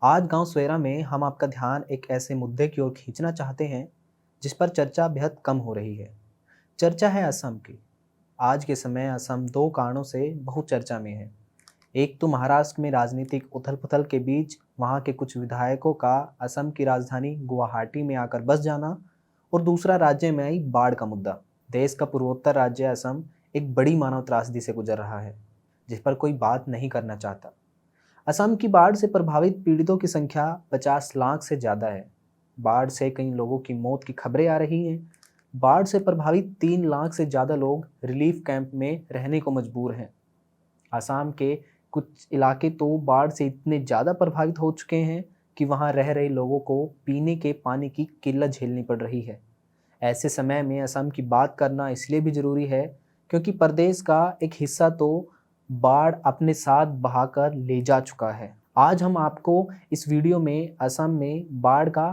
आज गांव सवेरा में हम आपका ध्यान एक ऐसे मुद्दे की ओर खींचना चाहते हैं जिस पर चर्चा बेहद कम हो रही है। चर्चा है असम की। आज के समय असम दो कारणों से बहुत चर्चा में है। एक तो महाराष्ट्र में राजनीतिक उथल-पुथल के बीच वहां के कुछ विधायकों का असम की राजधानी गुवाहाटी में आकर बस जाना, और दूसरा राज्य में आई बाढ़ का मुद्दा। देश का पूर्वोत्तर राज्य असम एक बड़ी मानव त्रासदी से गुजर रहा है, जिस पर कोई बात नहीं करना चाहता। असम की बाढ़ से प्रभावित पीड़ितों की संख्या 50 लाख से ज़्यादा है। बाढ़ से कई लोगों की मौत की खबरें आ रही हैं। बाढ़ से प्रभावित 3 लाख से ज़्यादा लोग रिलीफ कैंप में रहने को मजबूर हैं। असम के कुछ इलाके तो बाढ़ से इतने ज़्यादा प्रभावित हो चुके हैं कि वहाँ रह रहे लोगों को पीने के पानी की किल्लत झेलनी पड़ रही है। ऐसे समय में असम की बात करना इसलिए भी ज़रूरी है क्योंकि प्रदेश का एक हिस्सा तो बाढ़ अपने साथ बहाकर ले जा चुका है। आज हम आपको इस वीडियो में असम में बाढ़ का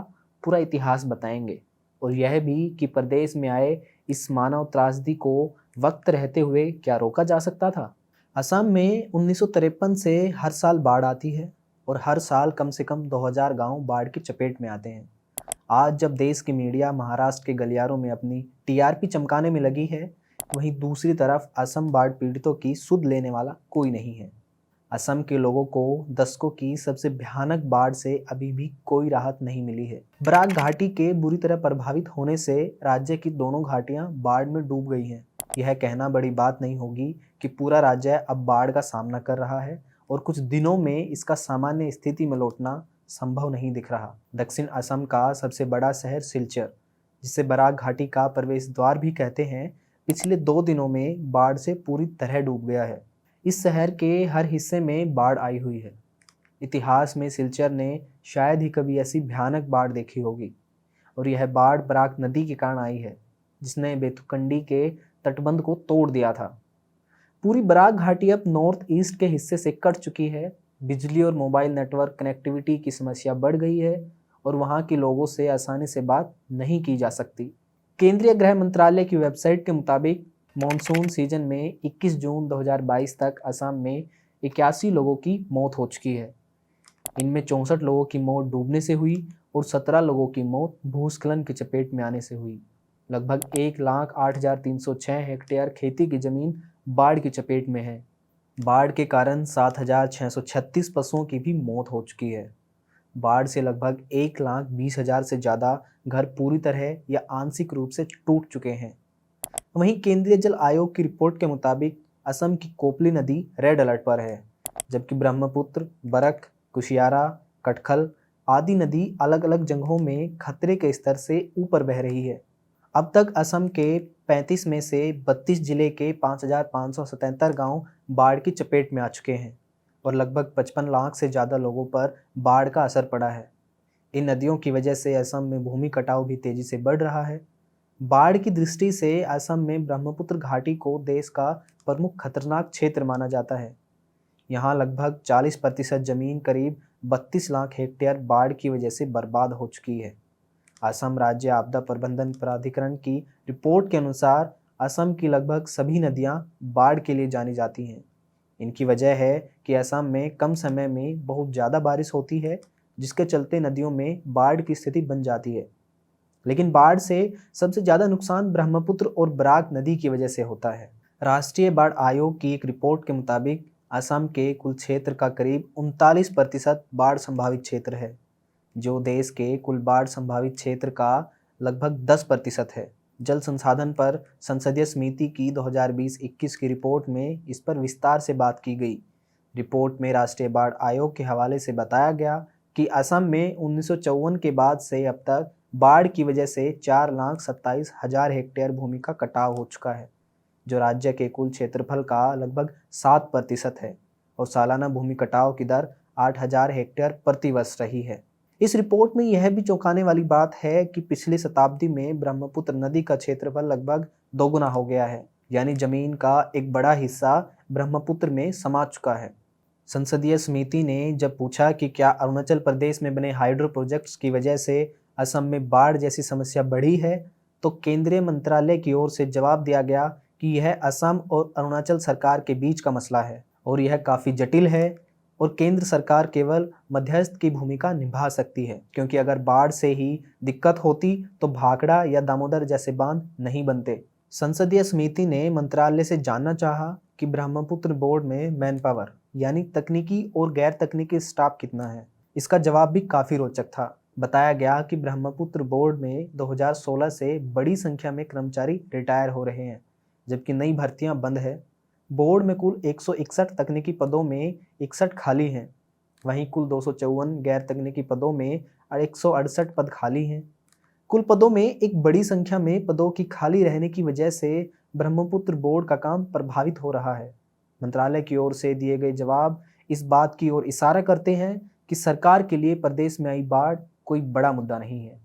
पूरा इतिहास बताएंगे, और यह भी कि प्रदेश में आए इस मानव त्रासदी को वक्त रहते हुए क्या रोका जा सकता था। असम में 1953 से हर साल बाढ़ आती है, और हर साल कम से कम 2000 गांव बाढ़ की चपेट में आते हैं। आज जब देश की मीडिया महाराष्ट्र के गलियारों में अपनी टीआरपी चमकाने में लगी है, वहीं दूसरी तरफ असम बाढ़ पीड़ितों की सुध लेने वाला कोई नहीं है। असम के लोगों को दशकों की सबसे भयानक बाढ़ से अभी भी कोई राहत नहीं मिली है। बराक घाटी के बुरी तरह प्रभावित होने से राज्य की दोनों घाटियां बाढ़ में डूब गई हैं। यह कहना बड़ी बात नहीं होगी कि पूरा राज्य अब बाढ़ का सामना कर रहा है, और कुछ दिनों में इसका सामान्य स्थिति में लौटना संभव नहीं दिख रहा। दक्षिण असम का सबसे बड़ा शहर सिलचर, जिसे बराक घाटी का प्रवेश द्वार भी कहते हैं, पिछले 2 दिनों में बाढ़ से पूरी तरह डूब गया है। इस शहर के हर हिस्से में बाढ़ आई हुई है। इतिहास में सिलचर ने शायद ही कभी ऐसी भयानक बाढ़ देखी होगी, और यह बाढ़ बराक नदी के कारण आई है, जिसने बेतुकंडी के तटबंध को तोड़ दिया था। पूरी बराक घाटी अब नॉर्थ ईस्ट के हिस्से से कट चुकी है। बिजली और मोबाइल नेटवर्क कनेक्टिविटी की समस्या बढ़ गई है, और वहां के लोगों से आसानी से बात नहीं की जा सकती। केंद्रीय गृह मंत्रालय की वेबसाइट के मुताबिक मॉनसून सीजन में 21 जून 2022 तक असम में 81 लोगों की मौत हो चुकी है। इनमें 64 लोगों की मौत डूबने से हुई, और 17 लोगों की मौत भूस्खलन की चपेट में आने से हुई। लगभग 1,08,306 हेक्टेयर खेती की जमीन बाढ़ की चपेट में है। बाढ़ के कारण 7,636 पशुओं की भी मौत हो चुकी है। बाढ़ से लगभग 1,20,000 से ज़्यादा घर पूरी तरह या आंशिक रूप से टूट चुके हैं। वहीं केंद्रीय जल आयोग की रिपोर्ट के मुताबिक असम की कोपली नदी रेड अलर्ट पर है, जबकि ब्रह्मपुत्र, बरक, कुशियारा, कटखल आदि नदी अलग अलग जगहों में खतरे के स्तर से ऊपर बह रही है। अब तक असम के 35 में से 32 जिले के 5,577 गांव बाढ़ की चपेट में आ चुके हैं, और लगभग 55 लाख से ज़्यादा लोगों पर बाढ़ का असर पड़ा है। इन नदियों की वजह से असम में भूमि कटाव भी तेजी से बढ़ रहा है। बाढ़ की दृष्टि से असम में ब्रह्मपुत्र घाटी को देश का प्रमुख खतरनाक क्षेत्र माना जाता है। यहाँ लगभग 40% जमीन, करीब 32 लाख हेक्टेयर बाढ़ की वजह से बर्बाद हो चुकी है। असम राज्य आपदा प्रबंधन प्राधिकरण की रिपोर्ट के अनुसार असम की लगभग सभी नदियाँ बाढ़ के लिए जानी जाती हैं। इनकी वजह है कि असम में कम समय में बहुत ज़्यादा बारिश होती है, जिसके चलते नदियों में बाढ़ की स्थिति बन जाती है। लेकिन बाढ़ से सबसे ज़्यादा नुकसान ब्रह्मपुत्र और बराक नदी की वजह से होता है। राष्ट्रीय बाढ़ आयोग की एक रिपोर्ट के मुताबिक असम के कुल क्षेत्र का करीब 39% बाढ़ संभावित क्षेत्र है, जो देश के कुल बाढ़ संभावित क्षेत्र का लगभग 10% है। जल संसाधन पर संसदीय समिति की 2020-21 की रिपोर्ट में इस पर विस्तार से बात की गई। रिपोर्ट में राष्ट्रीय बाढ़ आयोग के हवाले से बताया गया कि असम में 1954 के बाद से अब तक बाढ़ की वजह से 4,27,000 हेक्टेयर भूमि का कटाव हो चुका है, जो राज्य के कुल क्षेत्रफल का लगभग 7% है, और सालाना भूमि कटाव की दर 8,000 हेक्टेयर प्रति वर्ष रही है। इस रिपोर्ट में यह भी चौंकाने वाली बात है कि पिछली शताब्दी में ब्रह्मपुत्र नदी का क्षेत्रफल लगभग दोगुना हो गया है, यानी जमीन का एक बड़ा हिस्सा ब्रह्मपुत्र में समा चुका है। संसदीय समिति ने जब पूछा कि क्या अरुणाचल प्रदेश में बने हाइड्रो प्रोजेक्ट्स की वजह से असम में बाढ़ जैसी समस्या बढ़ी है, तो केंद्रीय मंत्रालय की ओर से जवाब दिया गया कि यह असम और अरुणाचल सरकार के बीच का मसला है, और यह काफ़ी जटिल है, और केंद्र सरकार केवल मध्यस्थ की भूमिका निभा सकती है, क्योंकि अगर बाढ़ से ही दिक्कत होती तो भाखड़ा या दामोदर जैसे बांध नहीं बनते। संसदीय समिति ने मंत्रालय से जानना चाहा कि ब्रह्मपुत्र बोर्ड में मैन पावर यानी तकनीकी और गैर तकनीकी स्टाफ कितना है। इसका जवाब भी काफ़ी रोचक था। बताया गया कि ब्रह्मपुत्र बोर्ड में 2016 से बड़ी संख्या में कर्मचारी रिटायर हो रहे हैं, जबकि नई भर्तियां बंद है। बोर्ड में कुल 161 तकनीकी पदों में 61 खाली हैं, वहीं कुल 254 गैर तकनीकी पदों में 168 पद खाली हैं। कुल पदों में एक बड़ी संख्या में पदों की खाली रहने की वजह से ब्रह्मपुत्र बोर्ड का काम प्रभावित हो रहा है। मंत्रालय की ओर से दिए गए जवाब इस बात की ओर इशारा करते हैं कि सरकार के लिए प्रदेश में आई बाढ़ कोई बड़ा मुद्दा नहीं है।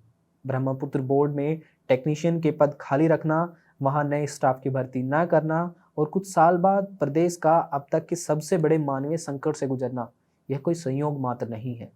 ब्रह्मपुत्र बोर्ड में टेक्नीशियन के पद खाली रखना, वहां नए स्टाफ की भर्ती न करना और कुछ साल बाद प्रदेश का अब तक के सबसे बड़े मानवीय संकट से गुजरना, यह कोई संयोग मात्र नहीं है।